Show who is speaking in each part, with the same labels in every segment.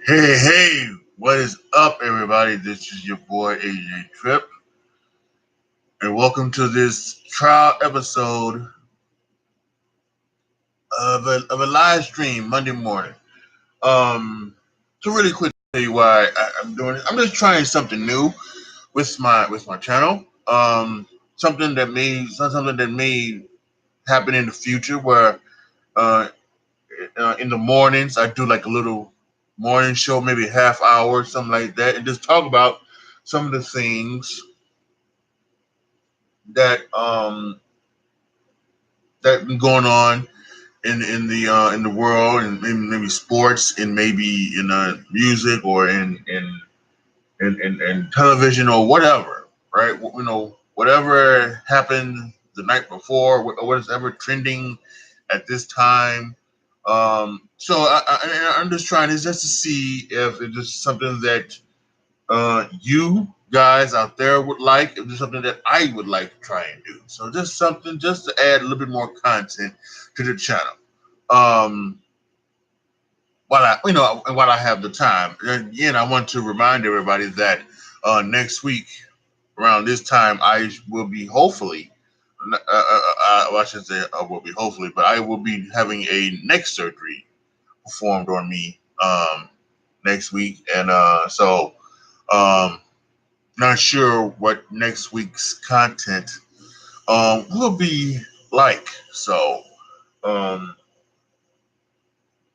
Speaker 1: Hey, what is up, everybody? This is your boy AJ Trip, and welcome to this trial episode of a live stream Monday morning. To really quick tell you why I'm doing it. I'm just trying something new with my channel. Something that may happen in the future where uh, in the mornings I do like a little morning show, maybe a half hour, something like that, and just talk about some of the things that been going on in the world, and maybe sports, and maybe in music, or in television, or whatever, right? Whatever happened the night before, what is ever trending at this time. I'm just trying this just to see if it is something that you guys out there would like, if there's something that I would like to try and do. So just something just to add a little bit more content to the channel. Um, while I have the time. And again, I want to remind everybody that next week around this time I will be hopefully. Well, I should say I will be hopefully, but I will be having a neck surgery performed on me next week, and um, not sure what next week's content will be like. So, um,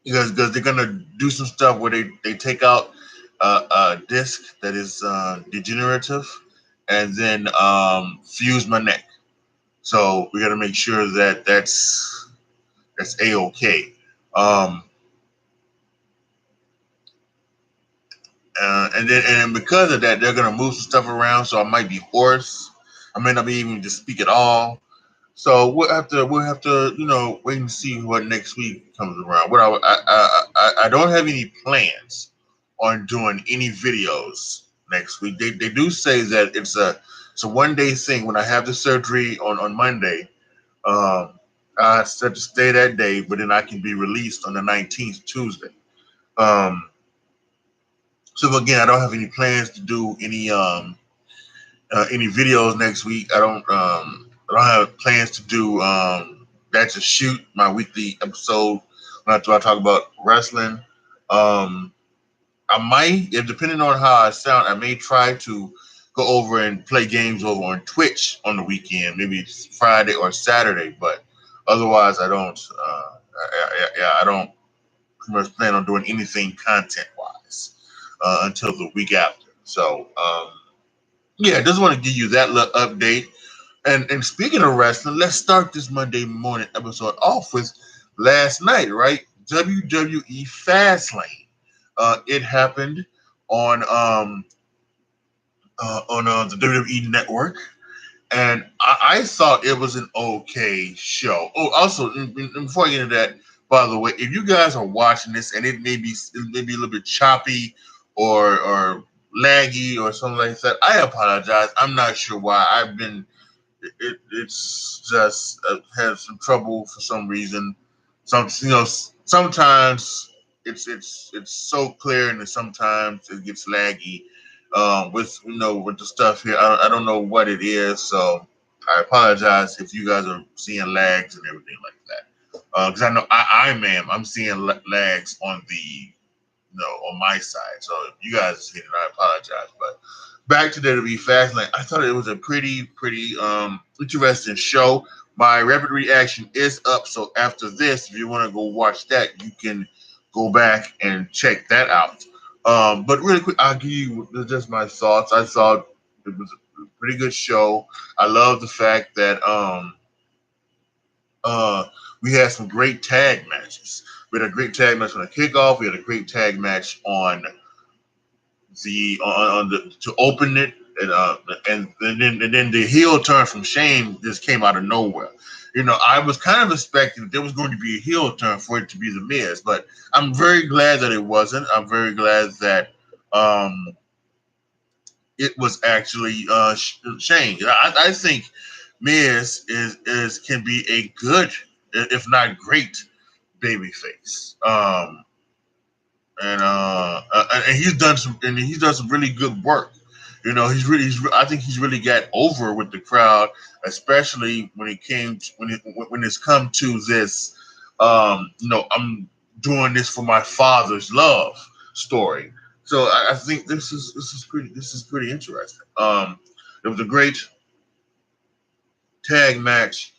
Speaker 1: because they're gonna do some stuff where they take out a disc that is degenerative, and then fuse my neck. So we got to make sure that that's a okay. Um, and because of that, they're gonna move some stuff around. So I might be hoarse. I may not be even to speak at all. So we'll have to wait and see what next week comes around. What I don't have any plans on doing any videos next week. They do say that it's a 1 day thing. When I have the surgery on Monday, um, I set to stay that day, but then I can be released on the 19th, Tuesday. Um, so again, I don't have any plans to do any videos next week. I don't have plans to do that, to shoot my weekly episode when I talk about wrestling. Um, I might, if depending on how I sound, I may try to go over and play games over on Twitch on the weekend, maybe it's Friday or Saturday. But otherwise, I don't. I don't pretty much plan on doing anything content wise until the week after. So yeah, I just want to give you that little update. And speaking of wrestling, let's start this Monday morning episode off with last night, right? WWE Fastlane. It happened on the WWE Network, and I thought it was an okay show. Oh, also, before I get into that, by the way, if you guys are watching this and it may be a little bit choppy or laggy or something like that, I apologize. I'm not sure why. It's just had some trouble for some reason. Sometimes it's so clear, and then sometimes it gets laggy. With the stuff here, I don't know what it is, so I apologize if you guys are seeing lags and everything like that. Because I know I'm seeing lags on on my side. So if you guys are seeing it, I apologize. But back to WWE Fastlane, I thought it was a pretty interesting show. My rapid reaction is up, so after this, if you want to go watch that, you can go back and check that out. But really quick, I'll give you just my thoughts. I thought it was a pretty good show. I love the fact that uh, we had some great tag matches. We had a great tag match on the kickoff. We had a great tag match on the to open it, and then the heel turn from Shane just came out of nowhere. I was kind of expecting there was going to be a heel turn for it to be the Miz, but I'm very glad that it wasn't. I'm very glad that um, it was actually Shane. I think Miz is can be a good, if not great, babyface. and he's done some really good work. You know, I think he's really got over with the crowd, especially when it came to, when it's come to this. I'm doing this for my father's love story. So I think this is pretty interesting. It was a great tag match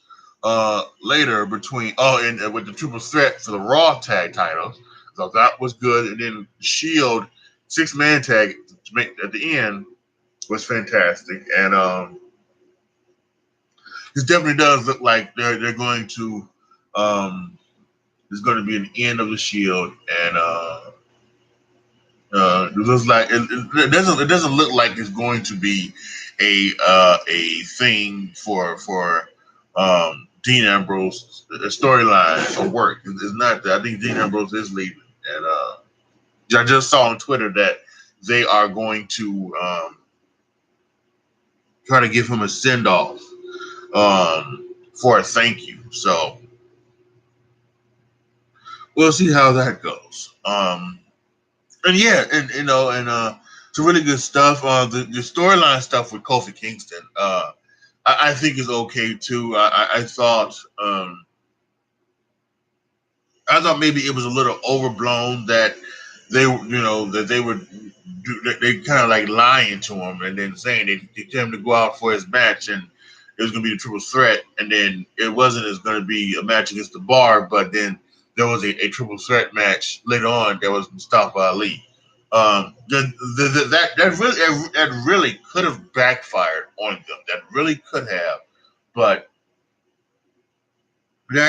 Speaker 1: later between and with the triple threat for the Raw tag titles. So that was good. And then Shield 6-man tag to make at the end was fantastic. And this definitely does look like they're going to there's going to be an end of the Shield, and it looks like it doesn't look like it's going to be a thing for Dean Ambrose storyline or work. It's not that. I think Dean Ambrose is leaving, and I just saw on Twitter that they are going to try to give him a send off for a thank you. So we'll see how that goes. And yeah, and some really good stuff. The storyline stuff with Kofi Kingston, I think is okay too. I thought maybe it was a little overblown that they would they kind of like lying to him and then saying they tell him to go out for his match and it was going to be a triple threat, and then it wasn't as going to be a match against the Bar, but then there was a triple threat match later on that was Mustafa Ali. That really could have backfired on them. That really could have, but it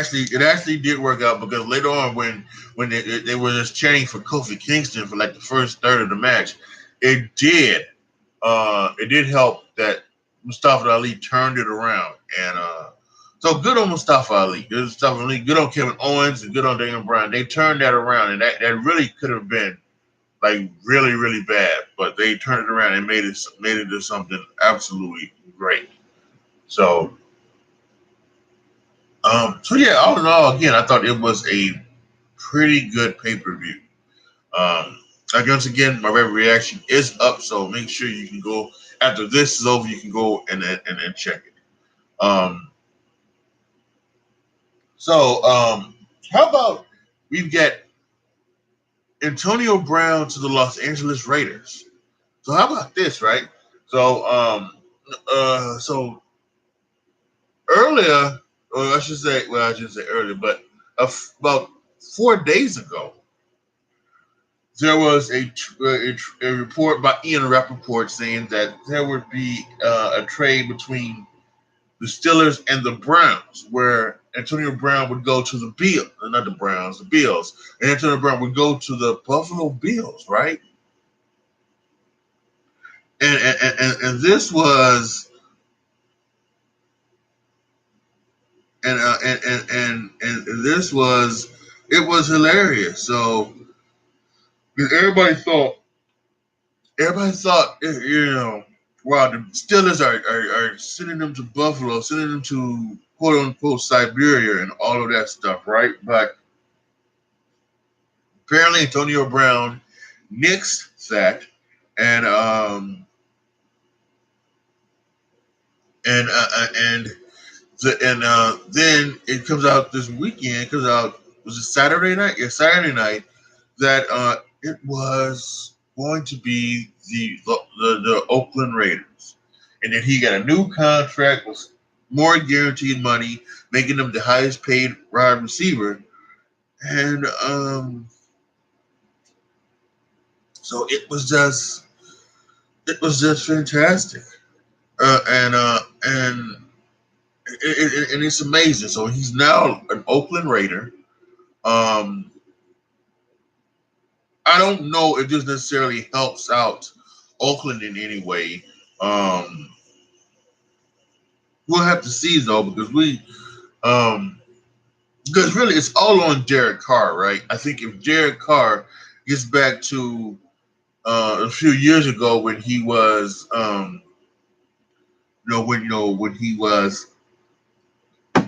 Speaker 1: actually did work out because later on when they were just chanting for Kofi Kingston for like the first third of the match, it did help that Mustafa Ali turned it around, and so good on Mustafa Ali, good on Mustafa Ali, good on Kevin Owens, and good on Daniel Bryan. They turned that around, and that really could have been like really really bad, but they turned it around and made it into something absolutely great. So so yeah, all in all, again, I thought it was a pretty good pay per view. Um, once again, my red reaction is up, so make sure you can go after this is over. You can go and check it. So how about we get Antonio Brown to the Los Angeles Raiders? So how about this, right? So so earlier, or I should say, well, I shouldn't say earlier, but about 4 days ago, there was a report by Ian Rappaport saying that there would be a trade between the Steelers and the Browns, where Antonio Brown would go to the Bills, not the Browns, the Bills, and Antonio Brown would go to the Buffalo Bills, right? And this was and this was it was hilarious. So everybody thought wow, the Steelers are sending them to Buffalo, sending them to quote unquote Siberia and all of that stuff, right? But apparently Antonio Brown nixed that, and and then it comes out this weekend. It comes out, was it Saturday night? Yeah, Saturday night, that it was going to be the Oakland Raiders, and then he got a new contract with more guaranteed money, making him the highest paid wide receiver, and so it was just fantastic, and it's amazing. So he's now an Oakland Raider. Um, I don't know if this necessarily helps out Oakland in any way. Um, we'll have to see though, um, because really it's all on Derek Carr, right? I think if Derek Carr gets back to a few years ago when he was, when he was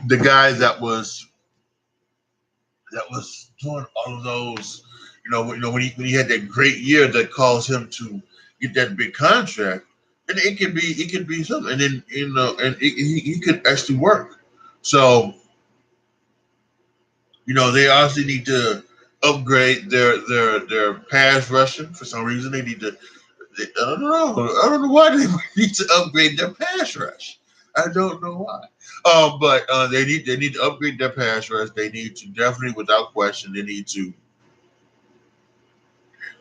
Speaker 1: the guy that was doing all of those, when he had that great year that caused him to get that big contract, and it could be something, and then he could actually work. So they obviously need to upgrade their pass rushing. For some reason, they need to. I don't know. I don't know why they need to upgrade their pass rush. I don't know why. But they need to upgrade their pass rush. They need to definitely, without question, they need to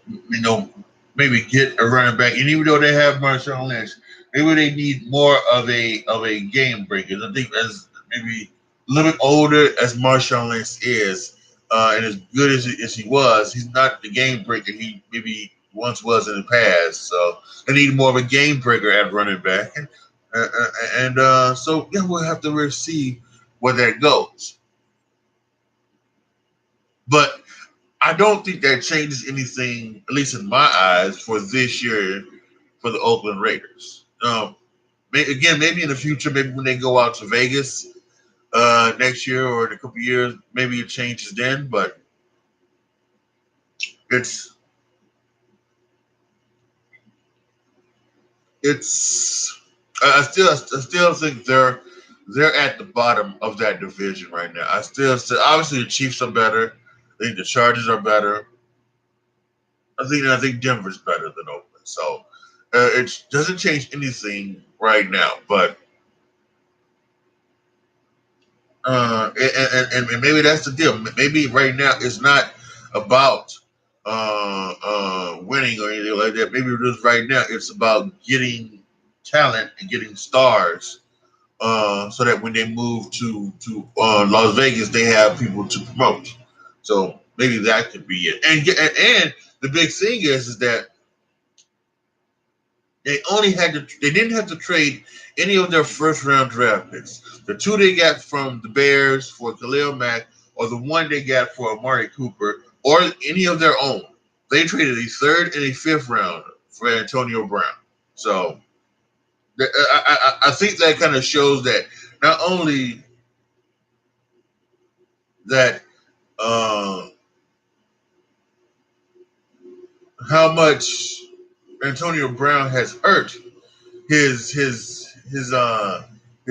Speaker 1: you know, maybe get a running back. And even though they have Marshawn Lynch, maybe they need more of a game breaker. I think as maybe a little bit older as Marshawn Lynch is, and as good as he was, he's not the game breaker he maybe once was in the past. So they need more of a game breaker at running back, and so we'll have to really see where that goes. But I don't think that changes anything, at least in my eyes, for this year for the Oakland Raiders. Again, maybe in the future, maybe when they go out to Vegas next year or in a couple years, maybe it changes then. But it's it's I still think they're at the bottom of that division right now. Obviously the Chiefs are better. I think the Chargers are better. I think Denver's better than Oakland. So it doesn't change anything right now. But and maybe that's the deal. Maybe right now it's not about winning or anything like that. Maybe just right now it's about getting talent and getting stars, so that when they move to Las Vegas, they have people to promote. So maybe that could be it. And the big thing is that they didn't have to trade any of their first round draft picks. The two they got from the Bears for Khalil Mack, or the one they got for Amari Cooper, or any of their own. They traded a third and a fifth round for Antonio Brown. So I think that kind of shows that not only that uh, how much Antonio Brown has hurt his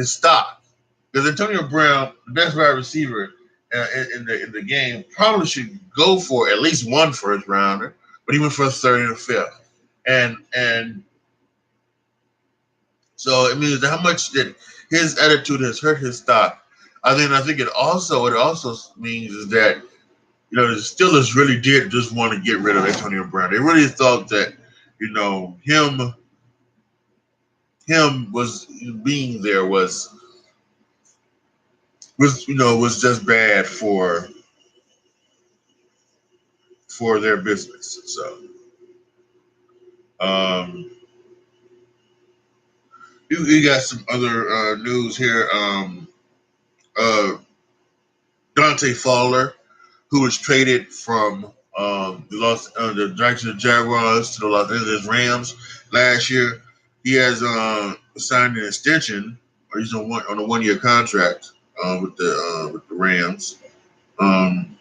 Speaker 1: stock. Because Antonio Brown, the best wide receiver in the game, probably should go for at least one first rounder, but he went for a third and a fifth. And so it means how much that his attitude has hurt his stock. I think it also means is that the Steelers really did just want to get rid of Antonio Brown. They really thought that him was being there was just bad for their business. So um, you got some other news here. Uh, Dante Fowler, who was traded from the Jacksonville Jaguars to the Los Angeles Rams last year, he has signed an extension, or he's on a 1 year contract with the Rams. Um,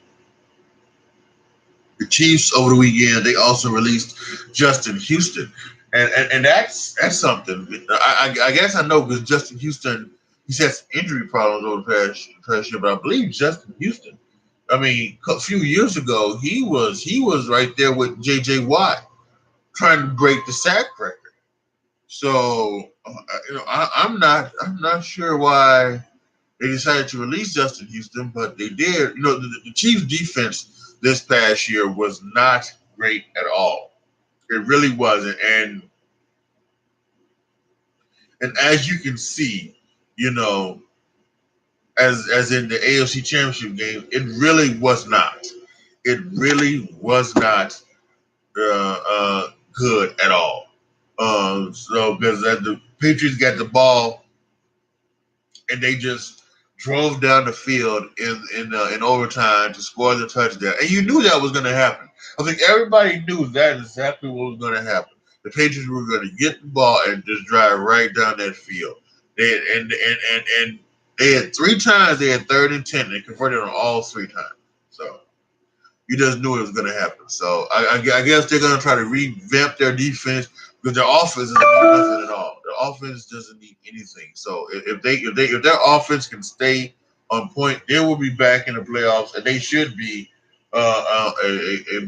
Speaker 1: the Chiefs over the weekend they also released Justin Houston, and that's something. I guess I know because Justin Houston he's had some injury problems over the past year, but I believe Justin Houston. I mean, a few years ago he was right there with J.J. Watt trying to break the sack record. So I'm not sure why they decided to release Justin Houston, but they did. The Chiefs' defense this past year was not great at all. It really wasn't, and as you can see, you know, as in the AFC Championship game, it really was not. It really was not good at all. So because the Patriots got the ball and they just drove down the field in overtime to score the touchdown, and you knew that was going to happen. I think everybody knew that is exactly what was going to happen. The Patriots were going to get the ball and just drive right down that field. And they had 3 times they had 3rd and 10. They converted on all 3 times. So You just knew it was going to happen. So I guess they're going to try to revamp their defense because their offense doesn't need nothing at all. Their offense doesn't need anything. So if their offense can stay on point, they will be back in the playoffs, and they should be a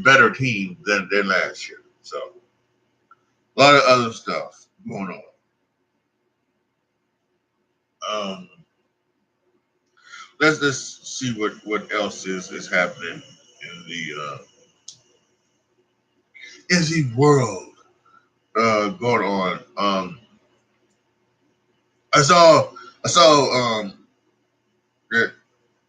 Speaker 1: better team than last year. So a lot of other stuff going on. Let's see what else is happening in the world going on. I saw that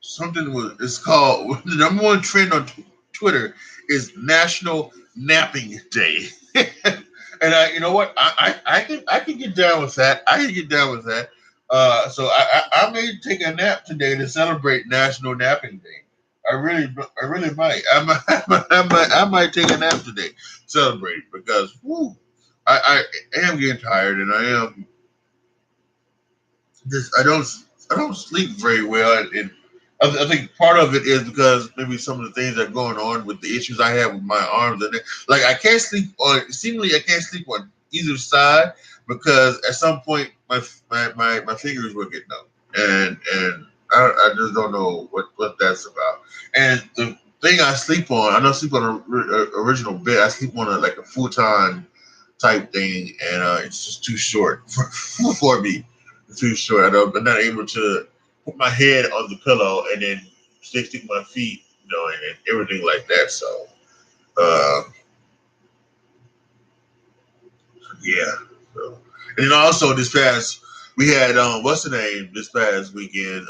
Speaker 1: something was it's called the number one trend on Twitter is National Napping Day. And you know what, I can get down with that. I can get down with that. So I may take a nap today to celebrate National Napping Day. I really might. I might take a nap today, celebrate because whoo, I am getting tired and I am just I don't sleep very well, and I think part of it is because maybe some of the things that are going on with the issues I have with my arms and like I can't sleep on seemingly I can't sleep on either side because at some point my fingers will get numb and I just don't know what that's about. And the thing I sleep on, I don't sleep on a original bed. I sleep on like a futon type thing, and it's just too short for me. It's too short. I'm not able to put my head on the pillow and then stick my feet, and everything like that. So, uh, yeah. So, and then also this past, we had what's the name this past weekend?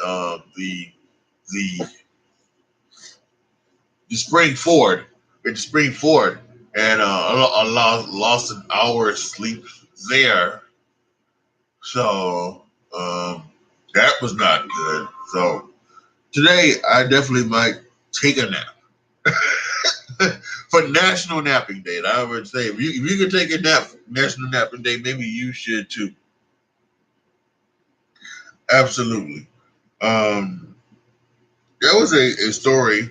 Speaker 1: The the Spring Ford, at the Spring Ford, and lost an hour of sleep there. So that was not good. So today I definitely might take a nap for National Napping Day. And I would say if you could take a nap for National Napping Day, maybe you should too. Absolutely. Um, there was a story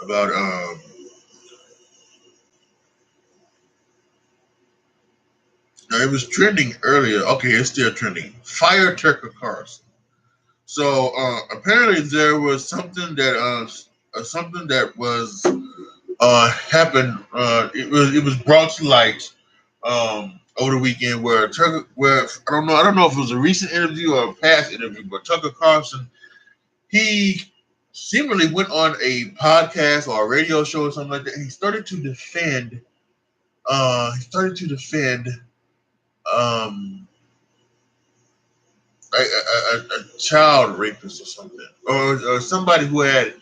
Speaker 1: about it was trending earlier. Okay, it's still trending. Fire Tucker Carlson. So apparently there was something that was happened. It was brought to light over the weekend where I don't know if it was a recent interview or a past interview, but Tucker Carlson, he seemingly went on a podcast or a radio show or something like that. And he started to defend. He started to defend um, a child rapist or something, or somebody who had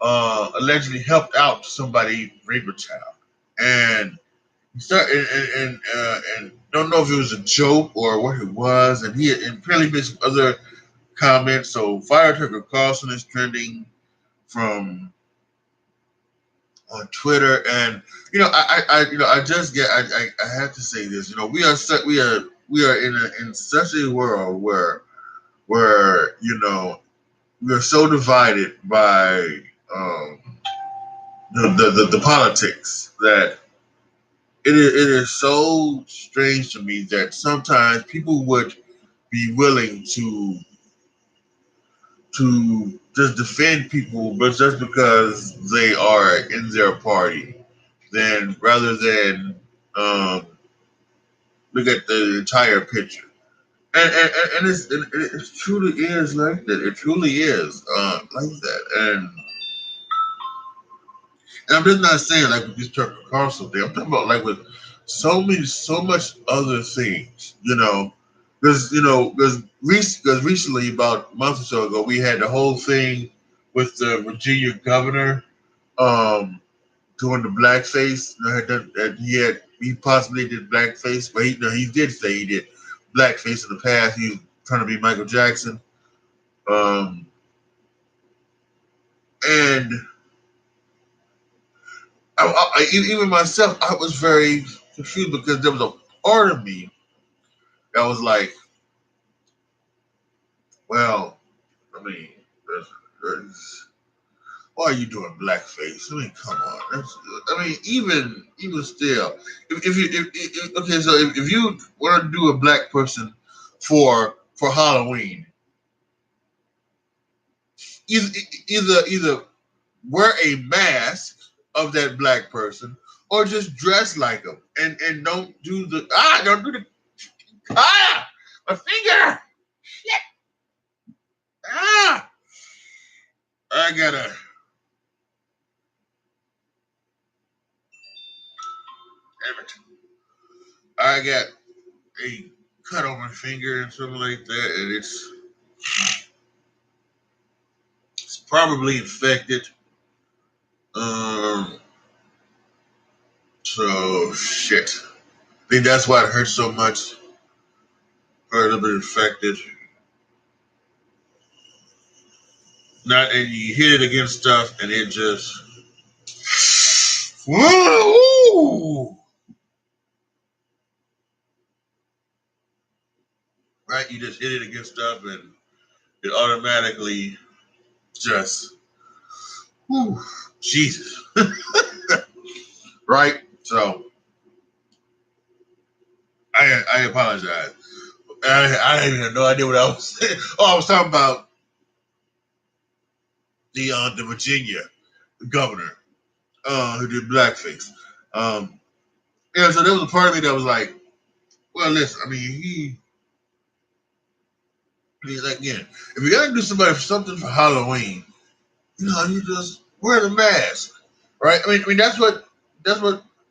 Speaker 1: allegedly helped out somebody rape a child, and he started and don't know if it was a joke or what it was, and he and apparently made some other comments. So Fire Tucker Carlson is trending from on Twitter, and I just get I have to say this. We are in such a world where we are so divided by um, the politics that it is so strange to me that sometimes people would be willing to just defend people, but just because they are in their party, then rather than um, look at the entire picture. And it truly is like that. It truly is like that. And I'm just not saying like with this Tucker Carlson thing. I'm talking about like with so much other things. Because recently, about a month or so ago, we had the whole thing with the Virginia governor um, doing the blackface. That he possibly did blackface, but he did say he did blackface in the past. He was trying to be Michael Jackson, um, and even myself, I was very confused because there was a part of me that was like, well, I mean, Why are you doing blackface? I mean, come on. Even still, okay, so if you want to do a black person for Halloween, either wear a mask of that black person or just dress like them and don't do the my finger. Shit. Ah, I gotta. Damn it. I got a cut on my finger and something like that, and it's probably infected. Um, so shit. I think that's why it hurts so much. Probably a little bit infected. Not and you hit it against stuff, and it just woo, right. You just hit it against stuff, and it automatically just woo, Jesus, right? So I apologize. I had no idea what I was saying. Oh, I was talking about the Virginia governor who did blackface. Um, yeah, so there was a part of me that was like, well, listen, I mean, he's like, again, if you gotta do something for Halloween, you just wear the mask, right? I mean, that's what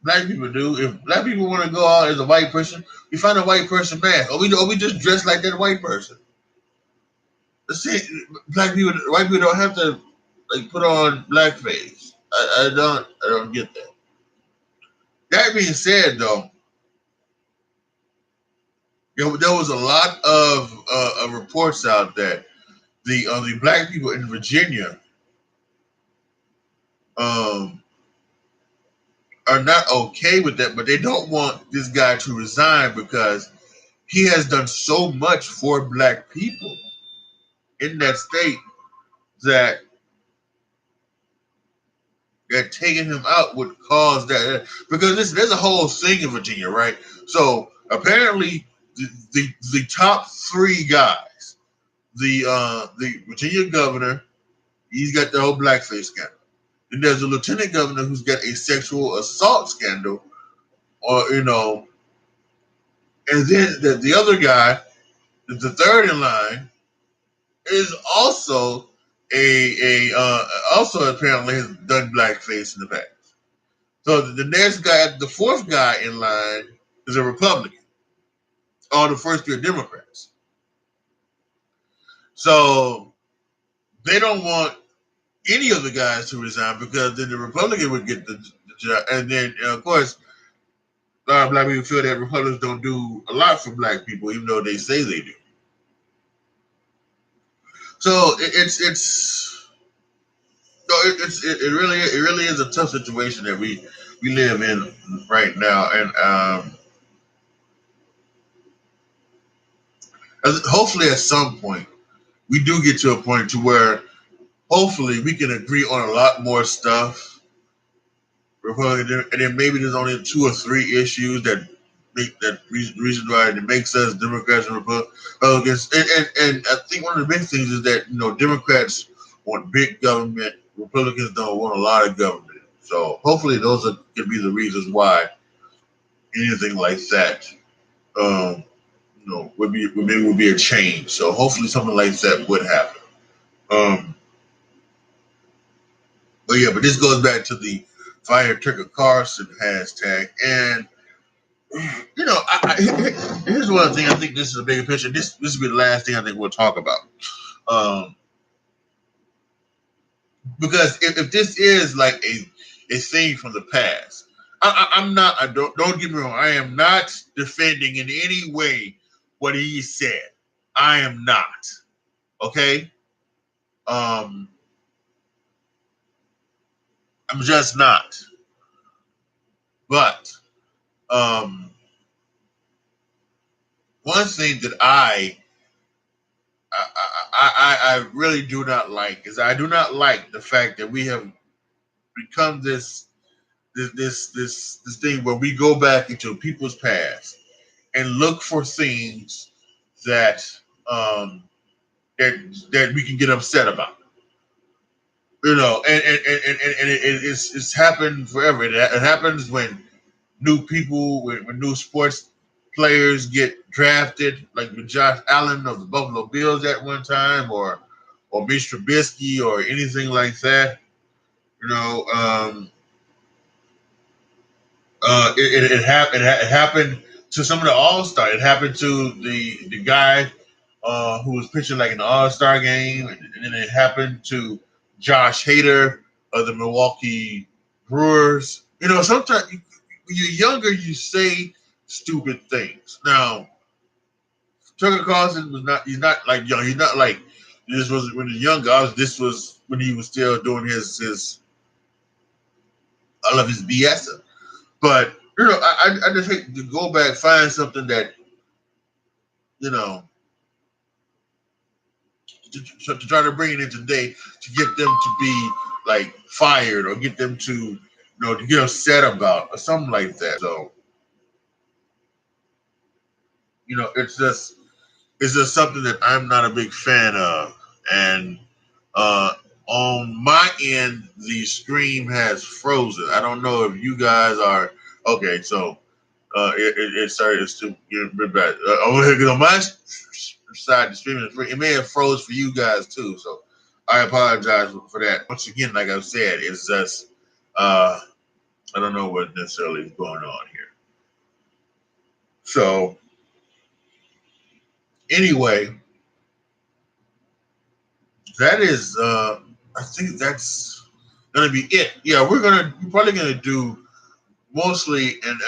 Speaker 1: black people do. If black people want to go out as a white person, we find a white person mask, or we just dress like that white person. See, white people don't have to like put on blackface. I don't get that. That being said, though, there was a lot of reports out that the black people in Virginia um, are not okay with that, but they don't want this guy to resign because he has done so much for black people in that state that taking him out would cause that. Because there's a whole thing in Virginia, right? So apparently, the top three guys, the Virginia governor, he's got the whole blackface scandal. Then there's a lieutenant governor who's got a sexual assault scandal, or and then the other guy, the third in line, is also also apparently has done blackface in the past. So the next guy, the fourth guy in line, is a Republican. All the first three are Democrats. So they don't want any of the guys to resign because then the Republican would get the job. And then, of course, a lot of black people feel that Republicans don't do a lot for black people, even though they say they do. So it really is a tough situation that we live in right now, and hopefully at some point we do get to a point to where hopefully we can agree on a lot more stuff. Republican, and then maybe there's only two or three issues that make that reason why it makes us Democrats and Republicans. And I think one of the big things is that Democrats want big government, Republicans don't want a lot of government. So hopefully those can be the reasons why anything like that, um, would be a change. So hopefully something like that would happen. Um, but this goes back to the fire Tucker Carlson hashtag. And here's one thing. I think this is a bigger picture. This will be the last thing I think we'll talk about. Um, because if this is like a thing from the past, I'm not. I don't get me wrong. I am not defending in any way what he said. I am not. Okay. Um, I'm just not. But um, one thing that I really do not like is I do not like the fact that we have become this thing where we go back into people's past and look for things that um that that we can get upset about. You know, and it's happened forever. It happens when new people, when new sports players get drafted, like with Josh Allen of the Buffalo Bills at one time, or Mitch Trubisky, or anything like that. You know, it happened to some of the All Star. It happened to the guy who was pitching like an All Star game, and then it happened to Josh Hader of the Milwaukee Brewers. You know, sometimes when you're younger, you say stupid things. Now, Tucker Carlson was not. He's not like young. He's not like this was when he was younger. This was when he was still doing his all of his BS. But you know, I just hate to go back, find something that you know to try to bring it in today to get them to be like fired or get them to to get upset about or something like that. So it's just something that I'm not a big fan of. And uh, on my end, the stream has frozen. I don't know if you guys are okay. So it started to get a bit bad. Over here, 'cause on my side, the streaming is free. It may have froze for you guys too. So I apologize for that. Once again, like I've said, it's just I don't know what necessarily is going on here. So anyway, that is I think that's gonna be it. Yeah, we're probably gonna do mostly in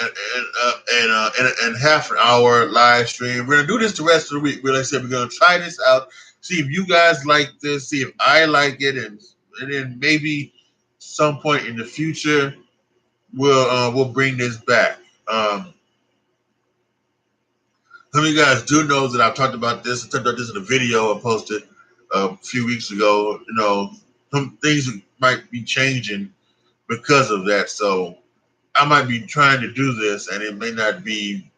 Speaker 1: half an hour live stream. We're gonna do this the rest of the week. Like I said, we're gonna try this out, see if you guys like this, see if I like it, and then maybe some point in the future we'll bring this back. Some of you guys do know that I've talked about this. I talked about this in a video I posted a few weeks ago. You know, some things might be changing because of that. So I might be trying to do this, and it may not be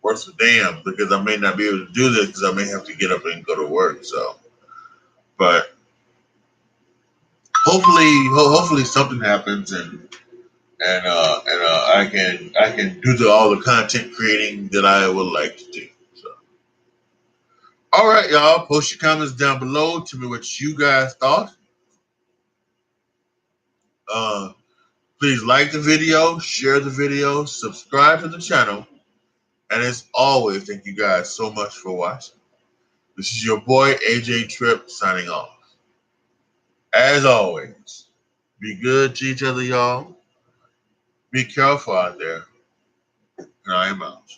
Speaker 1: worth a damn because I may not be able to do this because I may have to get up and go to work. So, but hopefully something happens, and I can do all the content creating that I would like to do. So, all right, y'all, post your comments down below. Tell me what you guys thought. Uh, Please like the video, share the video, subscribe to the channel, and as always, thank you guys so much for watching. This is your boy AJ Tripp signing off. As always, be good to each other, y'all. Be careful out there, and I am out.